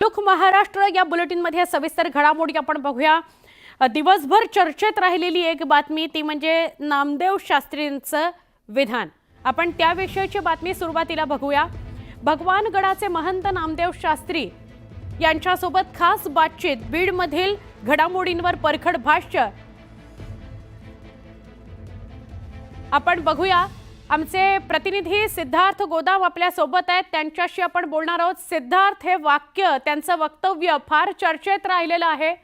Look Maharashtra या बुलेटिनमध्ये सविस्तर घडामोडी आपण बघूया। दिवसभर चर्चेत राहिलेली एक बातमी ती म्हणजे नामदेव शास्त्रींचं विधान। आपण त्याविषयीची बातमी सुरुवातीला बघूया। भगवानगडाचे महंत नामदेव शास्त्री यांच्यासोबत खास बातचीत, बीडमधील घडामोडींवर परखड भाष्य आपण बघूया। आमचे प्रतिनिधी सिद्धार्थ गोदाम आपल्या सोबत आहेत, त्यांच्याशी आपण बोलणार आहोत। सिद्धार्थ, हे वाक्य, त्यांचं वक्तव्य फार चर्चेत राहिलेलं आहे।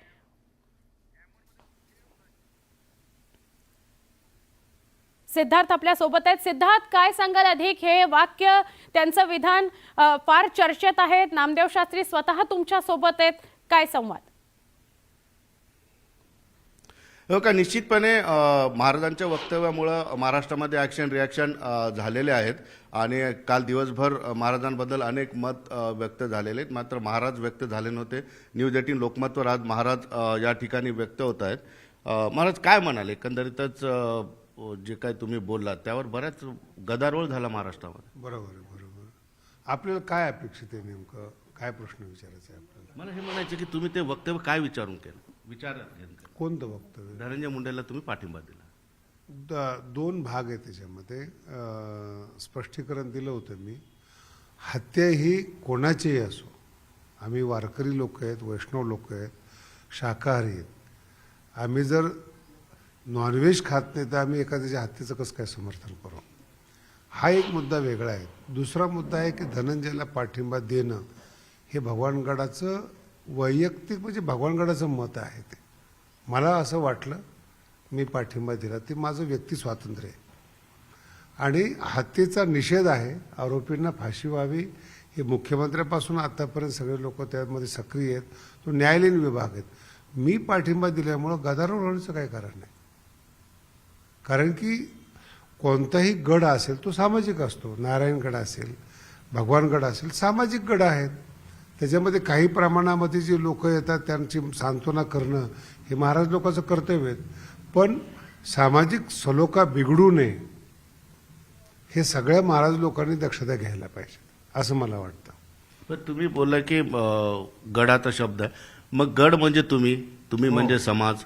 सिद्धार्थ आपल्या सोबत आहेत। सिद्धार्थ, काय सांगाल अधिक? हे वाक्य, त्यांचं विधान फार चर्चेत आहेत। नामदेव शास्त्री स्वतः तुमच्या सोबत आहेत, काय संवाद? हो का, निश्चितपणे महाराजांच्या वक्तव्यामुळे महाराष्ट्रामध्ये ॲक्शन रिॲक्शन झालेले आहेत आणि काल दिवसभर महाराजांबद्दल अनेक मत व्यक्त झालेले आहेत। मात्र महाराज व्यक्त झाले नव्हते। न्यूज 18 लोकमतवर आज महाराज या ठिकाणी व्यक्त होत आहेत। महाराज काय म्हणाले? एकंदरीतच जे काही तुम्ही बोललात त्यावर बऱ्याच गदारोळ झाला महाराष्ट्रामध्ये। बरोबर। आपल्याला काय अपेक्षित आहे, नेमकं काय प्रश्न विचारायचा आहे आपल्याला? मला हे म्हणायचं की तुम्ही ते वक्तव्य काय विचारून केलं? कोणतं वक्तव्य? धनंजय मुंडेला तुम्ही पाठिंबा दिला। दोन भाग आहे त्याच्यामध्ये। स्पष्टीकरण दिलं होतं मी। हत्या ही कोणाचीही असो, आम्ही वारकरी लोक आहेत, वैष्णव लोक आहेत, शाकाहारी आहेत। आम्ही जर नॉनव्हेज खात नाही तर आम्ही एखाद्याच्या हत्येचं कसं काय समर्थन करू? हा एक मुद्दा वेगळा आहे। दुसरा मुद्दा आहे की धनंजयला पाठिंबा देणं हे भगवानगडाचं वैयक्तिक, म्हणजे भगवानगडाचं मत आहे। ते मला असं वाटलं, मी पाठिंबा दिला, ते माझं व्यक्ती स्वातंत्र्य आहे आणि हत्येचा निषेध आहे। आरोपींना फाशी व्हावी हे मुख्यमंत्र्यापासून आतापर्यंत सगळे लोक त्यामध्ये सक्रिय आहेत, तो न्यायालयीन विभाग आहेत। मी पाठिंबा दिल्यामुळं गदारोळ होण्याचं काही कारण नाही। कारण की कोणताही गड असेल तो सामाजिक असतो। नारायणगड असेल, भगवानगड असेल, सामाजिक गड आहेत। त्याच्यामध्ये काही प्रमाणामध्ये जे लोक येतात त्यांची सांत्वना करणं हे महाराज लोकांचं कर्तव्य आहे, पण सामाजिक सलोखा बिघडू नये हे सगळ्या महाराज लोकांनी दक्षता घ्यायला पाहिजे असं मला वाटतं। पण तुम्ही बोलला की गडाचा शब्द आहे, मग गड म्हणजे तुम्ही म्हणजे समाज,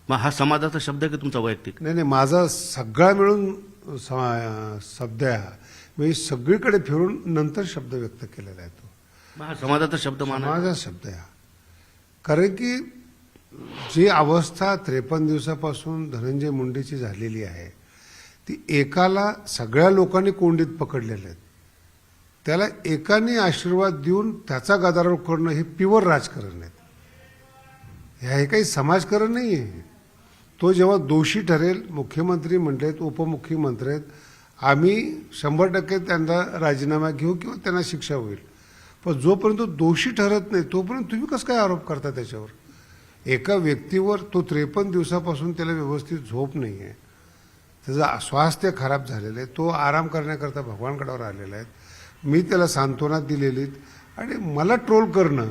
मग हा समाजाचा शब्द आहे की तुमचा वैयक्तिक? नाही, माझा सगळा मिळून शब्द आहे हा। मी सगळीकडे फिरून नंतर शब्द व्यक्त केलेला आहे तो। हा समाजाचा शब्द माझा शब्द आहे हा। कारण की जी अवस्था 53 दिवसापासून धनंजय मुंडेची झालेली आहे ती एकाला सगळ्या लोकांनी कोंडीत पकडलेले आहेत, त्याला एकाने आशीर्वाद देऊन त्याचा गदारोळ करणं हे प्युअर राजकारण आहे। हे काही समाजकारण नाही आहे। तो जेव्हा दोषी ठरेल, मुख्यमंत्री म्हटलेत, उपमुख्यमंत्री आहेत, आम्ही 100% त्यांना राजीनामा घेऊ किंवा त्यांना शिक्षा होईल, पण जोपर्यंत दोषी ठरत नाही तोपर्यंत तुम्ही कसं काय आरोप करता त्याच्यावर? एका व्यक्तीवर, तो 53 दिवसापासून त्याला व्यवस्थित झोप नाही आहे, त्याचं स्वास्थ्य खराब झालेलं आहे, तो आराम करण्याकरता भगवानगडावर आलेला आहे। मी त्याला सांत्वना दिलेली आणि मला ट्रोल करणं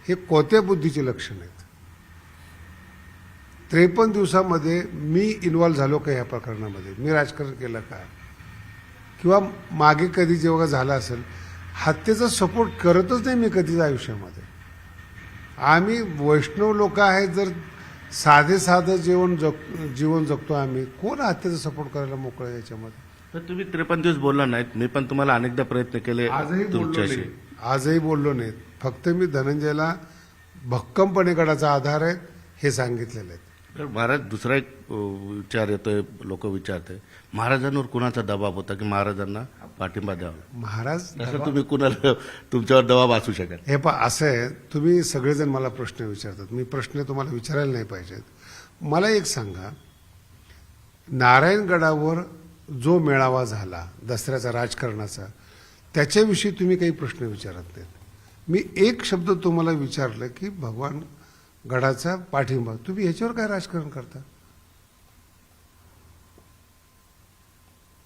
हे कोत्या बुद्धीचे लक्षण आहेत। 53 दिवसामध्ये मी इन्व्हॉल्व झालो का या प्रकरणामध्ये? मी राजकारण केलं का? किंवा मागे कधी जेव्हा झालं असेल, हत्येचा सपोर्ट करतच नाही मी कधीच आयुष्यामध्ये। आम्ही वैष्णव लोक आहेत, जर साधं जीवन जगतो आम्ही, कोण हत्येचा सपोर्ट करायला मोकळं याच्यामध्ये? तर तुम्ही 53 दिवस बोलला नाहीत, मी पण तुम्हाला अनेकदा प्रयत्न केले तुमच्याशी। आजही बोललो नाहीत। फक्त मी धनंजयला भक्कमपणे गडाचा आधार आहे हे सांगितलेलं आहे। महाराज, दुसरा एक विचार येतोय, लोक विचारते महाराजांवर कुणाचा दबाव होता की महाराजांना पाठिंबा द्यावा? महाराज असं तुम्ही कुणाला तुमच्यावर दबाव असू शकेल? हे असं आहे, तुम्ही सगळेजण मला प्रश्न विचारतात, मी प्रश्न तुम्हाला विचारायला नाही पाहिजेत। मला एक सांगा, नारायणगडावर जो मेळावा झाला दसऱ्याचा राजकारणाचा, त्याच्याविषयी तुम्ही काही प्रश्न विचारत नाहीत। मी एक शब्द तुम्हाला विचारलं की भगवान गडाचा पाठिंबा, तुम्ही ह्याच्यावर काय राजकारण करता?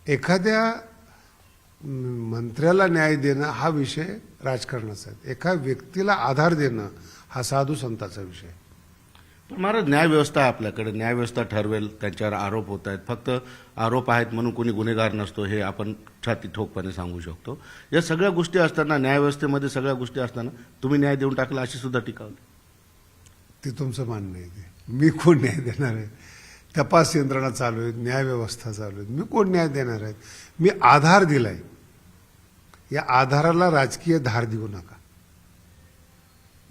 एखाद्या मंत्र्याला न्याय देणं हा विषय राजकारणाचा आहे, एका व्यक्तीला आधार देणं हा साधू संतांचा विषय आहे। पण महाराज, न्यायव्यवस्था आपल्याकडे, न्यायव्यवस्था ठरवेल, त्यांच्यावर आरोप होत आहेत, फक्त आरोप आहेत म्हणून कोणी गुन्हेगार नसतो हे आपण छाती ठोकपणे सांगू शकतो. या सगळ्या गोष्टी असताना, न्यायव्यवस्थेमध्ये सगळ्या गोष्टी असताना तुम्ही न्याय देऊन टाकला अशी सुद्धा टीका होती. ते तुमचं म्हणणं आहे. ते मी कोण न्याय देणार आहे? तपास यंत्रणा चालू आहेत, न्यायव्यवस्था चालू आहेत, मी कोण न्याय देणार आहे? मी आधार दिलाय, या आधाराला राजकीय धार देऊ नका.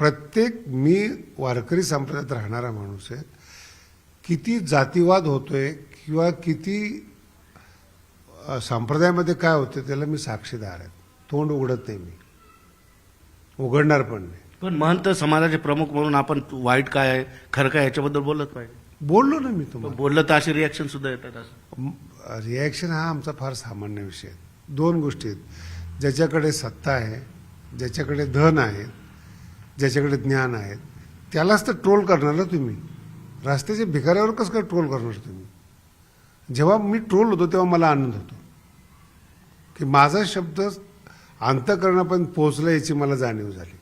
प्रत्येक, मी वारकरी संप्रदायात राहणारा माणूस आहे. किती जातीवाद होतोय किंवा किती संप्रदायामध्ये काय होतं त्याला मी साक्षीदार आहे. तोंड उघडत नाही, मी उघडणार पण नाही. पण महंत समाजाचे प्रमुख म्हणून आपण वाईट काय आहे, खरं काय याच्याबद्दल बोलत पाहिजे. बोललो ना मी तुम्हाला. बोललं तर अशी रिॲक्शन सुद्धा येतात. असं रिॲक्शन हा आमचा फार सामान्य विषय आहे. दोन गोष्टी आहेत, ज्याच्याकडे सत्ता आहे, ज्याच्याकडे धन आहे, ज्याच्याकडे ज्ञान आहे, त्यालाच तर ट्रोल करणार ना तुम्ही. रस्त्याच्या भिकाऱ्यावर कसं काय ट्रोल करणार तुम्ही? जेव्हा मी ट्रोल होतो तेव्हा मला आनंद होतो की माझा शब्द अंतःकरणापर्यंत पोहोचला, याची मला जाणीव झाली,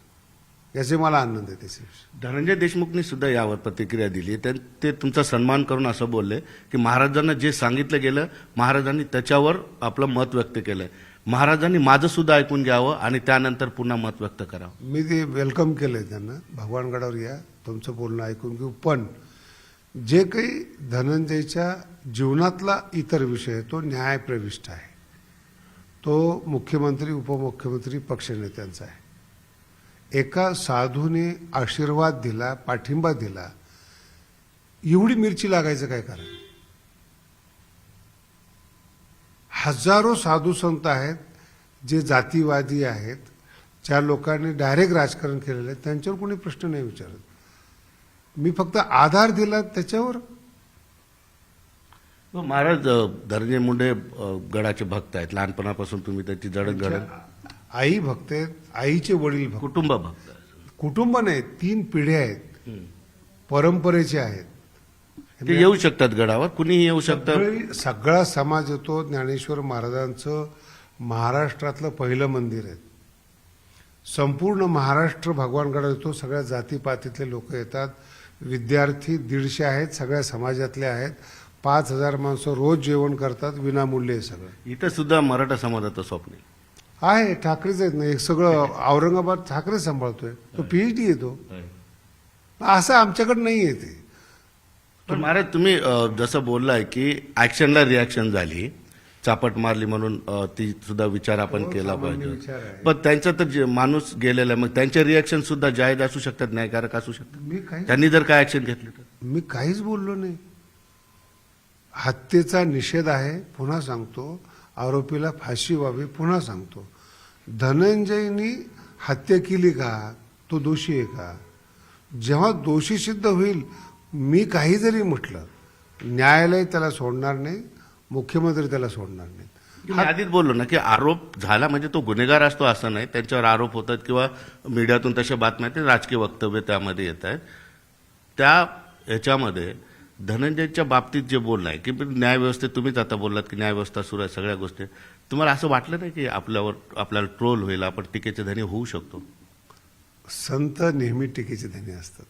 याचे मला आनंद आहे. त्याच्याविषयी धनंजय देशमुखनी सुद्धा यावर प्रतिक्रिया दिली. ते तुमचा सन्मान करून असं बोलले की महाराजांना जे सांगितलं गेलं, महाराजांनी त्याच्यावर आपलं मत व्यक्त केलंय. महाराजांनी माझं सुद्धा ऐकून घ्यावं आणि त्यानंतर पुन्हा मत व्यक्त करावं. मी ते वेलकम केलंय त्यांना. भगवानगडावर या, तुमचं बोलणं ऐकून घेऊ. पण जे काही धनंजयच्या जीवनातला इतर विषय आहे तो न्यायप्रविष्ट आहे. तो मुख्यमंत्री, उपमुख्यमंत्री, पक्षनेत्यांचा आहे. एका साधूने आशीर्वाद दिला, पाठिंबा दिला, एवढी मिरची लागायचं काय कारण? हजारो साधू संत आहेत जे जातीवादी आहेत, ज्या लोकांनी डायरेक्ट राजकारण केलेलं आहे, त्यांच्यावर कोणी प्रश्न नाही विचारत. मी फक्त आधार दिला त्याच्यावर. महाराज धनंजय मुंडे गडाचे भक्त आहेत. लहानपणापासून तुम्ही त्याची जडणघडण. आई भक्त आहेत, आईचे वडील भक्त, कुटुंब भक्त. कुटुंब नाही, 3 पिढ्या आहेत, परंपरेचे आहेत. ते येऊ शकतात गडावर, कुणीही येऊ शकतं. सगळा समाज येतो. ज्ञानेश्वर महाराजांचं महाराष्ट्रातलं पहिलं मंदिर आहे. संपूर्ण महाराष्ट्र भगवानगडावर येतो. सगळ्या जातीपातीतले लोक येतात. विद्यार्थी 150 आहेत, सगळ्या समाजातले आहेत. 5000 माणसं रोज जेवण करतात, विनामूल्य आहे सगळं. इथं सुद्धा मराठा समाजाचं स्वप्न आहे. ठाकरेच आहेत ना, एक सगळं औरंगाबाद ठाकरे सांभाळतोय. तो PhD येतो. असं आमच्याकडे नाही आहे ते. पण महाराज तुम्ही जसं बोललाय की ऍक्शनला रिॲक्शन झाली, चापट मारली म्हणून ती सुद्धा विचार आपण केला सामान्य पाहिजे. विचार आहे. पण त्यांचा तर माणूस गेलेला आहे, मग त्यांचे रिॲक्शन सुद्धा जायज असू शकतात, न्यायकारक असू शकतात. मी काही त्यांनी जर काय ऍक्शन घेतली तर. मी काहीच बोललो नाही. हत्येचा निषेध आहे, पुन्हा सांगतो. आरोपीला फाशी व्हावी, पुन्हा सांगतो. धनंजयनी हत्या केली का? तो दोषी आहे का? जेव्हा दोषी सिद्ध होईल, मी काही जरी म्हटलं, न्यायालय त्याला सोडणार नाही, मुख्यमंत्री त्याला सोडणार नाही. मी आधीच बोललो ना की आरोप झाला म्हणजे तो गुन्हेगार असतो असं नाही. त्यांच्यावर आरोप होतात किंवा मीडियातून तशा बातम्या आहेत, राजकीय वक्तव्य त्यामध्ये येत आहेत. त्या ह्याच्यामध्ये धनंजयच्या बाबतीत जे बोलणं आहे की न्यायव्यवस्थेत, तुम्हीच आता बोललात की न्यायव्यवस्था सुरू आहे, सगळ्या गोष्टी, तुम्हाला असं वाटलं नाही की आपल्याला ट्रोल होईल, आपण टीकेचे धनी होऊ शकतो? संत नेहमी टीकेचे धनी असतात.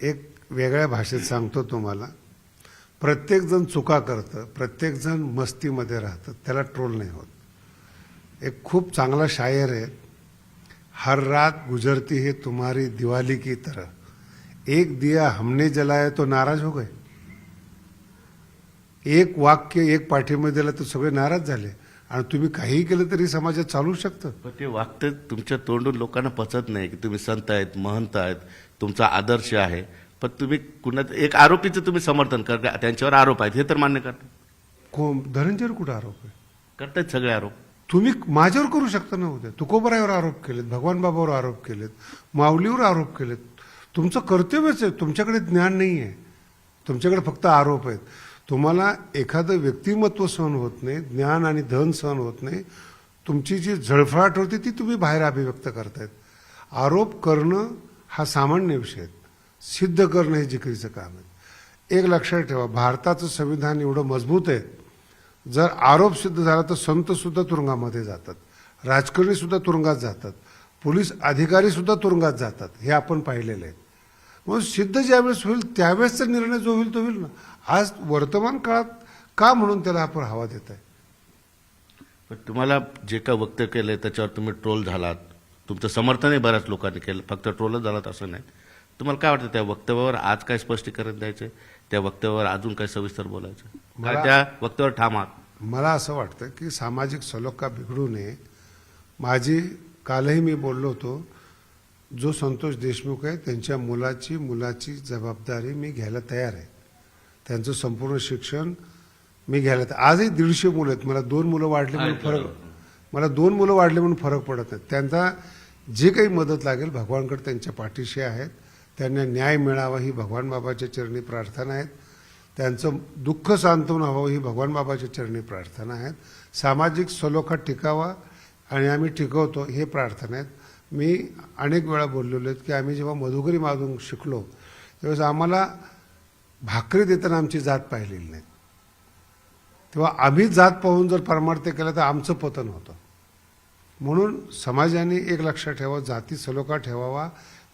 एक वेगळ्या भाषेत सांगतो तुम्हाला, प्रत्येक जण चुका करतं, प्रत्येक जण मस्तीमध्ये राहतं, त्याला ट्रोल नाही होत. एक खूप चांगला शायर आहे, हर रात गुजरती है तुम्हारी दिवाली की तरह, एक दिया हमने जलाया तो नाराज हो गए. एक वाक्य, एक पाठिंबा दिला तर सगळे नाराज झाले. आणि तुम्ही काहीही केलं तरी समाजात चालू शकतं. पण ते वाक्य तुमच्या तोंडून लोकांना पचत नाही की तुम्ही संत आहेत, महंत आहेत, तुमचा आदर्श आहे, पण तुम्ही एक आरोपीचं तुम्ही समर्थन करता, त्यांच्यावर आरोप आहेत हे तर मान्य करता. धनंजयवर कुठं आरोप आहे? करतायत सगळे आरोप. तुम्ही माझ्यावर करू शकता ना. उद्या तुकोबरायावर आरोप केलेत, भगवान बाबावर आरोप केलेत, माऊलीवर आरोप केलेत. तुमचं कर्तव्यच आहे. तुमच्याकडे ज्ञान नाही आहे, तुमच्याकडे फक्त आरोप आहेत. तुम्हाला एखादं व्यक्तिमत्व सहन होत नाही, ज्ञान आणि धन सहन होत नाही. तुमची जी झळफळाट होती ती तुम्ही बाहेर अभिव्यक्त करतायत. आरोप करणं हा सामान्य विषय आहे, सिद्ध करणं हे जिकिरीचं काम आहे. एक लक्षात ठेवा, भारताचं संविधान एवढं मजबूत आहे, जर आरोप सिद्ध झाला तर संत सुद्धा तुरुंगामध्ये जातात, राजकारणी सुद्धा तुरुंगात जातात, पोलीस अधिकारी सुद्धा तुरुंगात जातात. हे आपण पाहिलेलं आहे. मग सिद्ध ज्यावेळेस होईल त्यावेळेसचा निर्णय जो होईल तो होईल ना. आज वर्तमान काळात का म्हणून त्याला आपण हवा देत आहे? पण तुम्हाला जे काय वक्तव्य केलंय त्याच्यावर तुम्ही ट्रोल झालात, तुमचं समर्थनही बऱ्याच लोकांनी केलं, फक्त ट्रोलच झालात असं नाही. तुम्हाला काय वाटतं त्या वक्तव्यावर आज काय स्पष्टीकरण द्यायचं, त्या वक्तव्यावर अजून काय सविस्तर बोलायचं, मला- त्या वक्तव्यावर ठाम आहात? मला असं वाटतं की सामाजिक सलोखा बिघडू नये. माझी कालही मी बोललो होतो, जो संतोष देशमुख आहे त्यांच्या मुलाची जबाबदारी मी घ्यायला तयार आहे. त्यांचं संपूर्ण शिक्षण मी घ्यायला आजही 150 मुलं आहेत. मला 2 मुलं वाढले म्हणून फरक पडत नाही. त्यांना जे काही मदत लागेल भगवानकडे त्यांच्या पाठीशी आहेत. त्यांना न्याय मिळावा ही भगवान बाबाच्या चरणी प्रार्थना आहेत. त्यांचं दुःख सांत्वन व्हावं ही भगवान बाबाच्या चरणी प्रार्थना आहेत. सामाजिक सलोखा टिकावा आणि आम्ही टिकवतो हे प्रार्थना आहेत. मी अनेक वेळा बोललेलो आहेत की आम्ही जेव्हा मधुकरी मागून शिकलो त्यावेळेस आम्हाला भाकरी देताना आमची जात पाहिलेली नाही. तेव्हा आम्ही जात पाहून जर परमार्थ केलं तर आमचं पतन होतं. म्हणून समाजाने एक लक्षात ठेवा, जाती सलोखा ठेवावा.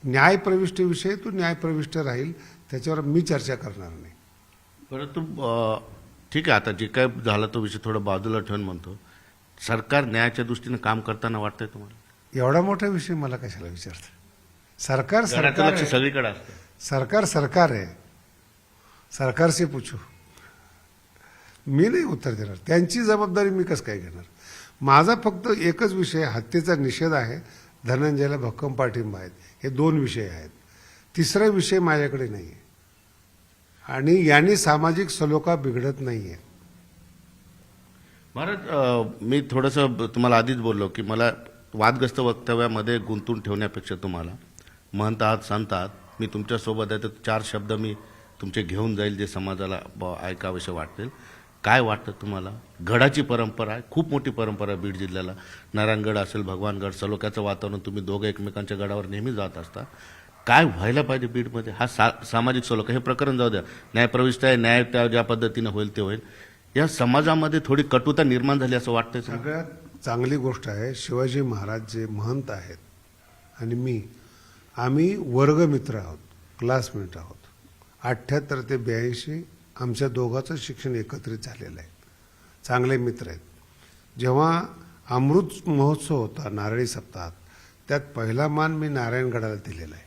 न्यायप्रविष्टीविषयी तो न्यायप्रविष्ट राहील, त्याच्यावर मी चर्चा करणार नाही. परंतु ठीक आहे, आता जे काय झालं तो विषय थोडा बाजूला ठेवून म्हणतो, सरकार न्यायाच्या दृष्टीने काम करताना वाटतंय तुम्हाला? एवढा मोठा विषय मला कशाला विचारता? सरकार घराचं सरकार लक्ष आहे. सगळीकडे असतं. सरकार है. सरकार से पूछो. मी नाही उत्तर देणार. त्यांची जबाबदारी मी कसं काय घेणार? माझा फक्त एकच विषय हत्येचा निषेध आहे, धनंजयला भक्कम पाठिंबा आहेत. हे 2 विषय आहेत. तिसरा विषय माझ्याकडे नाही आहे आणि यांनी सामाजिक सलोखा बिघडत नाही आहे. महाराज, मी थोडंसं तुम्हाला आधीच बोललो की मला वादग्रस्त वक्तव्यामध्ये गुंतून ठेवण्यापेक्षा तुम्हाला महंत आहात, संत आहात, मी तुमच्यासोबत आहे तर 4 शब्द मी तुमचे घेऊन जाईल जे समाजाला ऐकावेसे वाटतील. काय वाटतं तुम्हाला? गडाची परंपरा आहे, खूप मोठी परंपरा आहे बीड जिल्ह्याला. नारायणगड असेल, भगवानगड, सलोख्याचं वातावरण, तुम्ही दोघं एकमेकांच्या गडावर नेहमी जात असता. काय व्हायला पाहिजे बीडमध्ये? हा सामाजिक सलोखा, हे प्रकरण जाऊ द्या, न्यायप्रविष्ट आहे, न्याय त्या ज्या पद्धतीने होईल ते होईल. या समाजामध्ये थोडी कटुता निर्माण झाली असं वाटतंय तुम्हाला? सगळ्यात चांगली गोष्ट आहे, शिवाजी महाराज जे महंत आहेत आणि आम्ही वर्गमित्र आहोत, क्लासमेट आहोत. 78 ते 82 आमच्या दोघांचं शिक्षण एकत्रित झालेलं आहे. चांगले मित्र आहेत. जेव्हा अमृत महोत्सव होता नारळी सप्ताहात, त्यात पहिला मान मी नारायणगडाला दिलेला आहे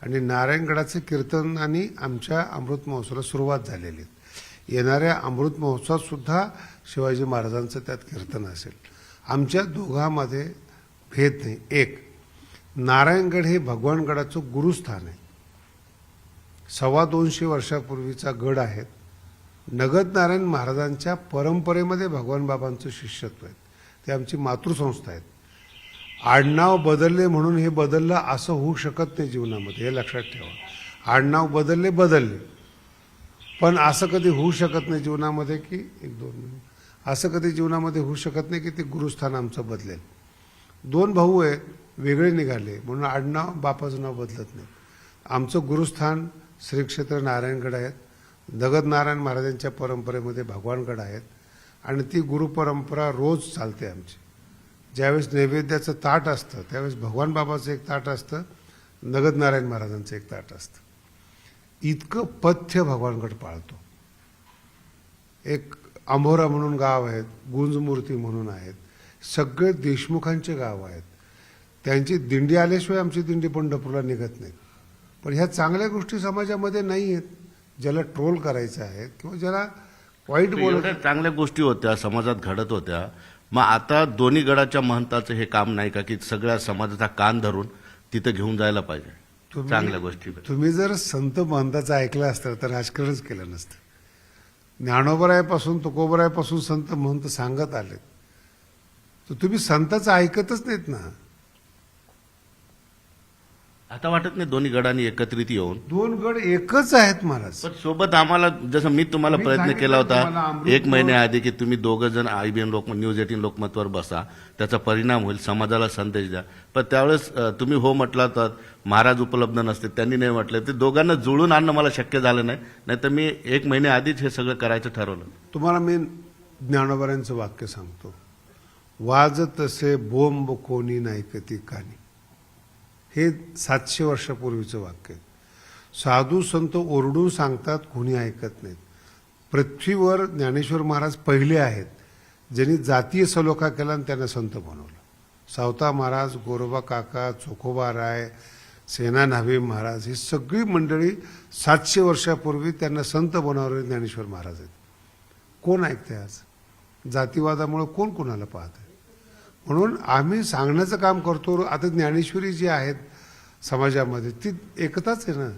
आणि नारायणगडाचे कीर्तन आणि आमच्या अमृत महोत्सवाला सुरुवात झालेली आहे. येणाऱ्या अमृत महोत्सवात सुद्धा शिवाजी महाराजांचं त्यात कीर्तन असेल. आमच्या दोघांमध्ये भेद नाही. एक, नारायणगड हे भगवानगडाचं गुरुस्थान आहे. 225 वर्षापूर्वीचा गड आहे. नगद नारायण महाराजांच्या परंपरेमध्ये भगवान बाबांचं शिष्यत्व आहे. ते आमची मातृसंस्था आहेत. आडनाव बदलले म्हणून हे बदललं असं होऊ शकत नाही जीवनामध्ये, हे लक्षात ठेवा. आडनाव बदलले, पण असं कधी होऊ शकत नाही जीवनामध्ये की असं कधी जीवनामध्ये होऊ शकत नाही की ते गुरुस्थान आमचं बदलेल. 2 भाऊ आहेत, वेगळे निघाले म्हणून आडनाव बापाचं नाव बदलत नाही. आमचं गुरुस्थान श्री क्षेत्र नारायणगड आहेत. नगद नारायण महाराजांच्या परंपरेमध्ये भगवानगड आहेत आणि ती गुरुपरंपरा रोज चालते आमची. ज्यावेळेस नैवेद्याचं ताट असतं त्यावेळेस भगवान बाबाचं एक ताट असतं, नगद नारायण महाराजांचं एक ताट असतं. इतकं पथ्य भगवानगड पाळतो. एक अंभोरा म्हणून गाव आहेत, गुंजमूर्ती म्हणून आहेत, सगळे देशमुखांचे गाव आहेत. त्यांची दिंडी आल्याशिवाय आमची दिंडी पंढरपूरला निघत नाही. पण ह्या चांगल्या गोष्टी समाजामध्ये नाही आहेत. ज्याला ट्रोल करायचं आहे किंवा ज्याला वाईट एवढ्या चांगल्या गोष्टी होत्या समाजात घडत होत्या, मग आता दोन्ही गडाच्या महंताचं हे काम नाही का की सगळ्या समाजाचा कान धरून तिथे घेऊन जायला पाहिजे चांगल्या गोष्टी? तुम्ही जर संत महंताचं ऐकलं असतं तर राजकारणच केलं नसतं. ज्ञानोबरायापासून तुकोबरायापासून संत महंत सांगत आले, तर तुम्ही संताचं ऐकतच नाहीत ना. आता वाटत नाही दोन्ही गडांनी एकत्रित येऊन 2 गड एकच आहेत महाराज. पण सोबत आम्हाला, जसं मी तुम्हाला मी प्रयत्न सांगितलं केला तुम्हाला होता अमृत 1 महिन्याआधी की तुम्ही 2 जण IBN न्यूज 18 लोकमतवर बसा, त्याचा परिणाम होईल, समाजाला संदेश द्या. पण त्यावेळेस तुम्ही हो म्हटला तर महाराज उपलब्ध नसते, त्यांनी नाही म्हटलं. ते दोघांना जुळून आणणं मला शक्य झालं नाही. नाहीतर मी 1 महिन्याआधीच हे सगळं करायचं ठरवलं. तुम्हाला मी ज्ञानोबरायांचं वाक्य सांगतो, वाजतसे बोंब कोणी नायकती कानी. हे 700 वर्षापूर्वीचं वाक्य आहे. साधू संत ओरडून सांगतात, कोणी ऐकत नाहीत. पृथ्वीवर ज्ञानेश्वर महाराज पहिले आहेत ज्यांनी जातीय सलोखा केला आणि त्यांना संत बनवलं. सावता महाराज, गोरोबा काका, चोखोबा राय, सेना न्हावी महाराज ही सगळी मंडळी 700 वर्षापूर्वी त्यांना संत बनवणारे ज्ञानेश्वर महाराज आहेत. कोण ऐकते आज? जातीवादामुळे कोण कोणाला पाहत आहे? म्हणून आम्ही सांगण्याचं काम करतो. आता ज्ञानेश्वरी जी आहेत समाजामध्ये ती एकताच आहे ना.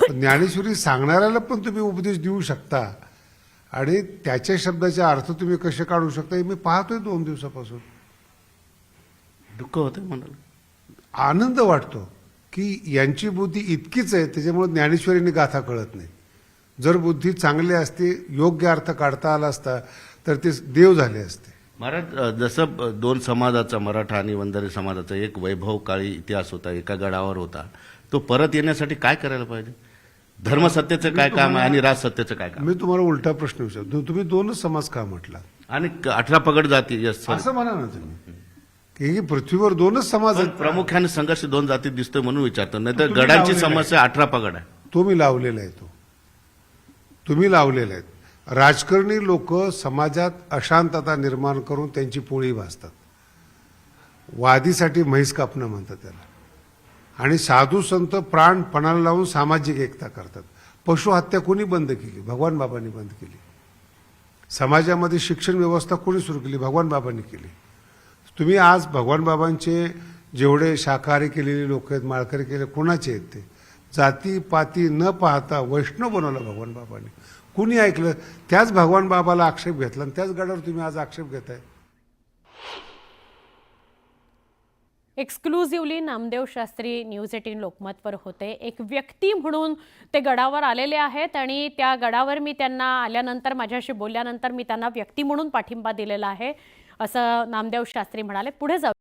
ज्ञानेश्वरी सांगणाऱ्याला पण तुम्ही उपदेश देऊ शकता आणि त्याच्या शब्दाचे अर्थ तुम्ही कसे काढू शकता हे मी पाहतोय 2 दिवसापासून. दुःख होतं म्हणाल. आनंद वाटतो की यांची बुद्धी इतकीच आहे त्याच्यामुळे ज्ञानेश्वरीने गाथा कळत नाही. जर बुद्धी चांगली असती, योग्य अर्थ काढता आला असता तर ते देव झाले असते. महाराज, जसं 2 समाजाचा, मराठा आणि वंजारी समाजाचा एक वैभवकाळी इतिहास होता, एका गडावर होता, तो परत येण्यासाठी काय करायला पाहिजे? धर्मसत्तेचं काय काम आहे आणि राजसत्तेचं काय काम? मी तुम्हाला उलटा प्रश्न विचारतो. तुम्ही 2च समाज का म्हटला? आणि 18 पगड जाती असं म्हणा ना तुम्ही की ही पृथ्वीवर 2च समाज आहेत. प्रामुख्याने संघर्ष 2 जातीत दिसतोय म्हणून विचारतो. नाही तर तुम्ही गडांची लावलेला आहे. समस्या 18 पगड आहे. तुम्ही लावलेला आहे तो. तुम्ही लावलेला आहे. राजकारणी लोक समाजात अशांतता निर्माण करून त्यांची पोळी भाजतात. वादीसाठी म्हैस कापणं म्हणतात त्याला. आणि साधू संत प्राण पणाला लावून सामाजिक एकता करतात. पशुहत्या कोणी बंद केली? भगवान बाबांनी बंद केली. समाजामध्ये शिक्षण व्यवस्था कोणी सुरू केली? भगवान बाबांनी केली. तुम्ही आज भगवान बाबांचे जेवढे शाकाहारी केलेले लोक आहेत, माळकरी केले, कोणाचे आहेत ते? जाती पाती न पाहता वैष्णव बनवलं भगवान बाबांनी. कुणी ऐकलं? त्याच भगवान बाबाला आक्षेप घेतला आणि त्याच गडावर तुम्ही आज आक्षेप घेताय. एक्सक्लुझिव्हली नामदेव शास्त्री न्यूज 18 लोकमतवर होते. एक व्यक्ती म्हणून ते गडावर आलेले आहेत आणि त्या गडावर मी त्यांना आल्यानंतर, माझ्याशी बोलल्यानंतर मी त्यांना व्यक्ती म्हणून पाठिंबा दिलेला आहे असं नामदेव शास्त्री म्हणाले. पुढे जाऊ.